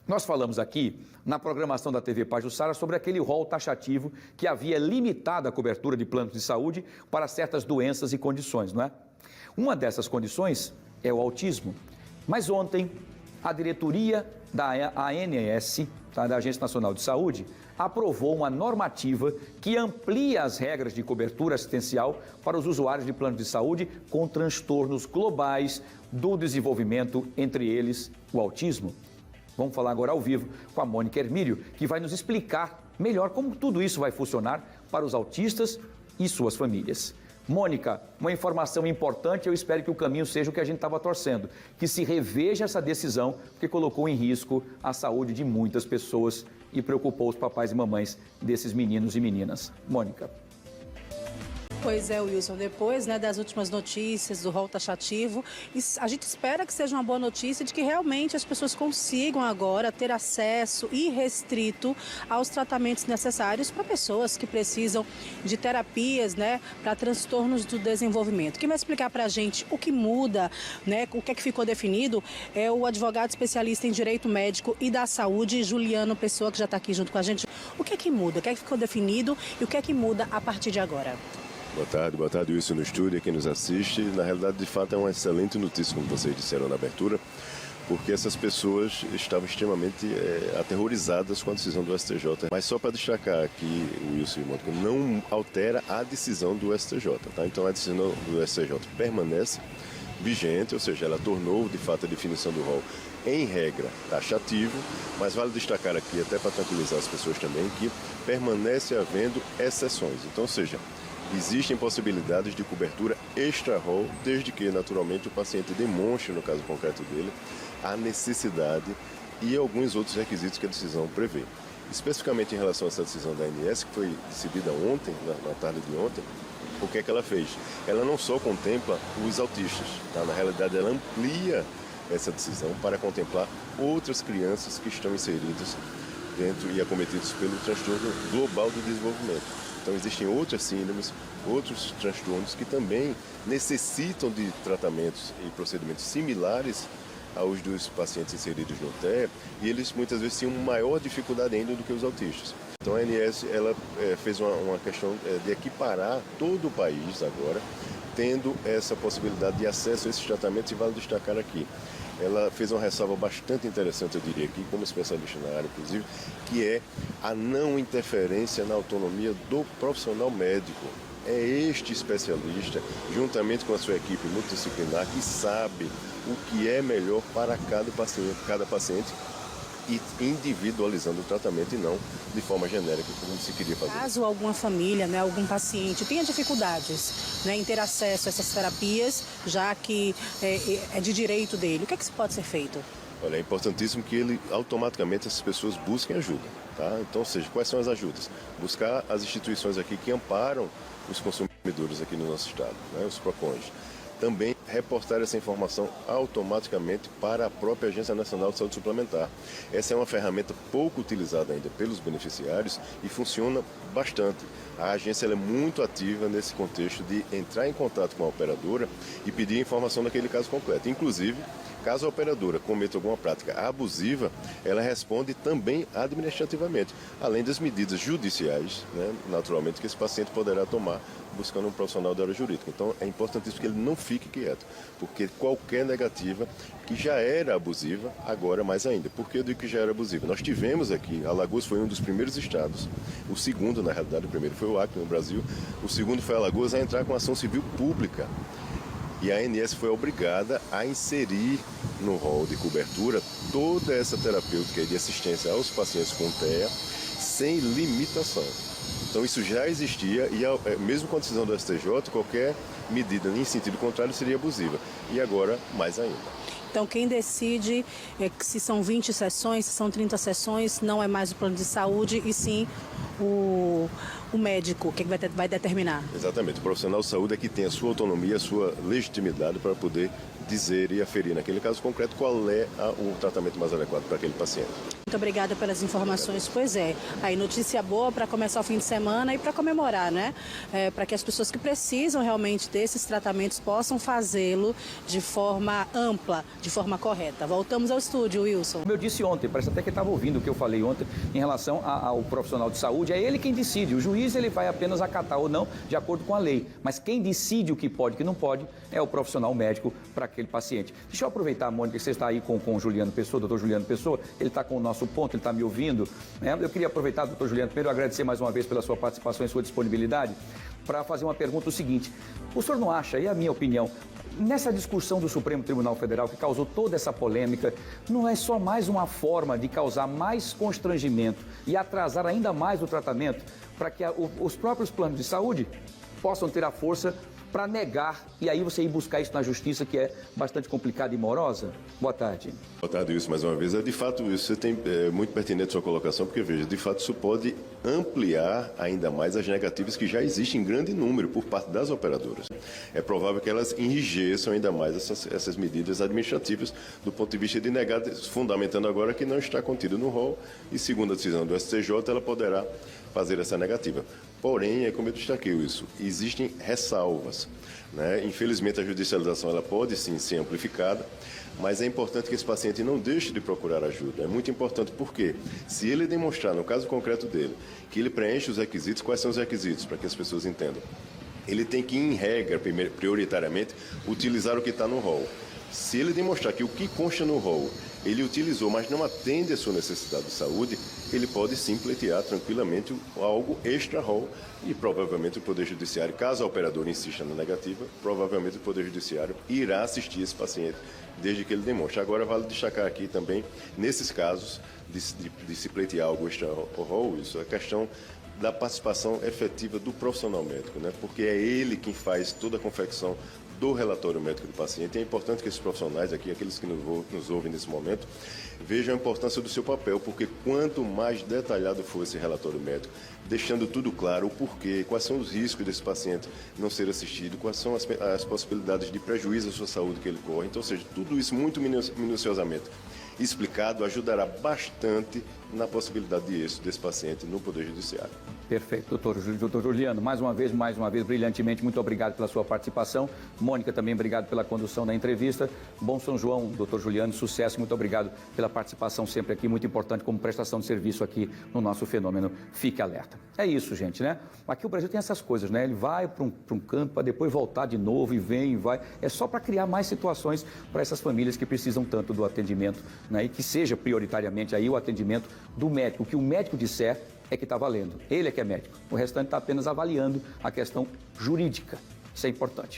Nós falamos aqui, na programação da TV Pajuçara, sobre aquele rol taxativo que havia limitado a cobertura de planos de saúde para certas doenças e condições, não é? Uma dessas condições é o autismo. Mas ontem, a diretoria da ANS, da Agência Nacional de Saúde, aprovou uma normativa que amplia as regras de cobertura assistencial para os usuários de planos de saúde com transtornos globais do desenvolvimento, entre eles o autismo. Vamos falar agora ao vivo com a Mônica Hermílio, que vai nos explicar melhor como tudo isso vai funcionar para os autistas e suas famílias. Mônica, uma informação importante, eu espero que o caminho seja o que a gente estava torcendo, que se reveja essa decisão, porque colocou em risco a saúde de muitas pessoas e preocupou os papais e mamães desses meninos e meninas. Mônica. Pois é, Wilson, depois das últimas notícias do rol taxativo, a gente espera que seja uma boa notícia de que realmente as pessoas consigam agora ter acesso irrestrito aos tratamentos necessários para pessoas que precisam de terapias, para transtornos do desenvolvimento. Quem vai explicar para a gente o que muda, o que é que ficou definido, é o advogado especialista em direito médico e da saúde, Juliano Pessoa, que já está aqui junto com a gente. O que é que muda? O que é que ficou definido e o que é que muda a partir de agora? Boa tarde, Wilson, no estúdio, quem nos assiste. Na realidade, de fato, é uma excelente notícia, como vocês disseram na abertura, porque essas pessoas estavam extremamente aterrorizadas com a decisão do STJ. Mas só para destacar aqui, Wilson e Mônica, não altera a decisão do STJ, tá? Então a decisão do STJ permanece vigente, ou seja, ela tornou, de fato, a definição do rol em regra taxativo, mas vale destacar aqui, até para tranquilizar as pessoas também, que permanece havendo exceções. Então, ou seja, existem possibilidades de cobertura extra-rol, desde que, naturalmente, o paciente demonstre, no caso concreto dele, a necessidade e alguns outros requisitos que a decisão prevê. Especificamente em relação a essa decisão da ANS, que foi decidida ontem, na tarde de ontem, o que é que ela fez? Ela não só contempla os autistas, tá? Na realidade, ela amplia essa decisão para contemplar outras crianças que estão inseridas dentro e acometidos pelo transtorno global do desenvolvimento. Então existem outras síndromes, outros transtornos que também necessitam de tratamentos e procedimentos similares aos dos pacientes inseridos no TEA, e eles muitas vezes têm uma maior dificuldade ainda do que os autistas. Então a ANS ela fez uma questão de equiparar todo o país agora, tendo essa possibilidade de acesso a esses tratamentos, e vale destacar aqui. Ela fez uma ressalva bastante interessante, eu diria aqui, como especialista na área, inclusive, que é a não interferência na autonomia do profissional médico. É este especialista, juntamente com a sua equipe multidisciplinar, que sabe o que é melhor para cada paciente, e individualizando o tratamento e não de forma genérica, como se queria fazer. Caso alguma família, algum paciente tenha dificuldades em ter acesso a essas terapias, já que é de direito dele, o que é que pode ser feito? Olha, é importantíssimo que automaticamente essas pessoas busquem ajuda, tá? Então, ou seja, quais são as ajudas? Buscar as instituições aqui que amparam os consumidores aqui no nosso estado, os PROCONs. Também reportar essa informação automaticamente para a própria Agência Nacional de Saúde Suplementar. Essa é uma ferramenta pouco utilizada ainda pelos beneficiários e funciona bastante. A agência é muito ativa nesse contexto de entrar em contato com a operadora e pedir informação naquele caso concreto. Inclusive, caso a operadora cometa alguma prática abusiva, ela responde também administrativamente, além das medidas judiciais, naturalmente, que esse paciente poderá tomar buscando um profissional da área jurídica. Então, é importantíssimo que ele não fique quieto, porque qualquer negativa que já era abusiva, agora mais ainda. Por que eu digo que já era abusiva? Nós tivemos aqui, Alagoas foi um dos primeiros estados, o segundo, na realidade, o primeiro foi o Acre, no Brasil, o segundo foi Alagoas, a entrar com ação civil pública. E a ANS foi obrigada a inserir no rol de cobertura toda essa terapêutica de assistência aos pacientes com TEA sem limitação. Então isso já existia e mesmo com a decisão do STJ, qualquer medida em sentido contrário seria abusiva. E agora, mais ainda. Então quem decide se são 20 sessões, se são 30 sessões, não é mais o plano de saúde e sim o o médico, o que vai determinar? Exatamente. O profissional de saúde é que tem a sua autonomia, a sua legitimidade para poder dizer e aferir, naquele caso concreto, qual é o tratamento mais adequado para aquele paciente. Muito obrigada pelas informações. Pois é, aí notícia boa para começar o fim de semana e para comemorar, né? Para que as pessoas que precisam realmente desses tratamentos possam fazê-lo de forma ampla, de forma correta. Voltamos ao estúdio, Wilson. Como eu disse ontem, parece até que estava ouvindo o que eu falei ontem em relação ao profissional de saúde. É ele quem decide. O juiz ele vai apenas acatar ou não de acordo com a lei. Mas quem decide o que pode e o que não pode é o profissional médico para aquele paciente. Deixa eu aproveitar, Mônica, que você está aí com o Juliano Pessoa, doutor Juliano Pessoa. Ele está com o nosso ponto, ele está me ouvindo. Eu queria aproveitar, doutor Juliano, primeiro agradecer mais uma vez pela sua participação e sua disponibilidade para fazer uma pergunta o seguinte. O senhor não acha, e a minha opinião, nessa discussão do Supremo Tribunal Federal que causou toda essa polêmica, não é só mais uma forma de causar mais constrangimento e atrasar ainda mais o tratamento para que os próprios planos de saúde possam ter a força para negar e aí você ir buscar isso na justiça, que é bastante complicada e morosa? Boa tarde. Boa tarde, Wilson, mais uma vez. De fato, isso é muito pertinente a sua colocação, porque, veja, de fato, isso pode ampliar ainda mais as negativas que já existem em grande número por parte das operadoras. É provável que elas enrijeçam ainda mais essas medidas administrativas do ponto de vista de negar, fundamentando agora que não está contido no rol e, segundo a decisão do STJ, ela poderá fazer essa negativa. Porém, é como eu destaquei isso, existem ressalvas, né? Infelizmente, a judicialização ela pode sim ser amplificada, mas é importante que esse paciente não deixe de procurar ajuda. É muito importante porque, se ele demonstrar, no caso concreto dele, que ele preenche os requisitos, quais são os requisitos, para que as pessoas entendam? Ele tem que, em regra, prioritariamente, utilizar o que está no rol. Se ele demonstrar que o que consta no rol ele utilizou, mas não atende a sua necessidade de saúde, ele pode sim pleitear tranquilamente algo extra-rol e provavelmente o Poder Judiciário, caso a operadora insista na negativa, provavelmente o Poder Judiciário irá assistir esse paciente desde que ele demonstre. Agora, vale destacar aqui também, nesses casos de se pleitear algo extra-rol, isso é questão da participação efetiva do profissional médico, né? Porque é ele quem faz toda a confecção do relatório médico do paciente. É importante que esses profissionais aqui, aqueles que nos ouvem nesse momento, vejam a importância do seu papel, porque quanto mais detalhado for esse relatório médico, deixando tudo claro, o porquê, quais são os riscos desse paciente não ser assistido, quais são as possibilidades de prejuízo à sua saúde que ele corre. Então, ou seja, tudo isso muito minuciosamente explicado ajudará bastante na possibilidade de êxito desse paciente no Poder Judiciário. Perfeito, doutor Juliano. Mais uma vez, brilhantemente, muito obrigado pela sua participação. Mônica, também obrigado pela condução da entrevista. Bom São João, doutor Juliano, sucesso. Muito obrigado pela participação sempre aqui, muito importante como prestação de serviço aqui no nosso fenômeno Fique Alerta. É isso, gente, né? Aqui o Brasil tem essas coisas, né? Ele vai para um canto para depois voltar de novo e vem e vai. É só para criar mais situações para essas famílias que precisam tanto do atendimento, né? E que seja prioritariamente aí o atendimento do médico. O que o médico disser é que está valendo. Ele é que é médico. O restante está apenas avaliando a questão jurídica. Isso é importante.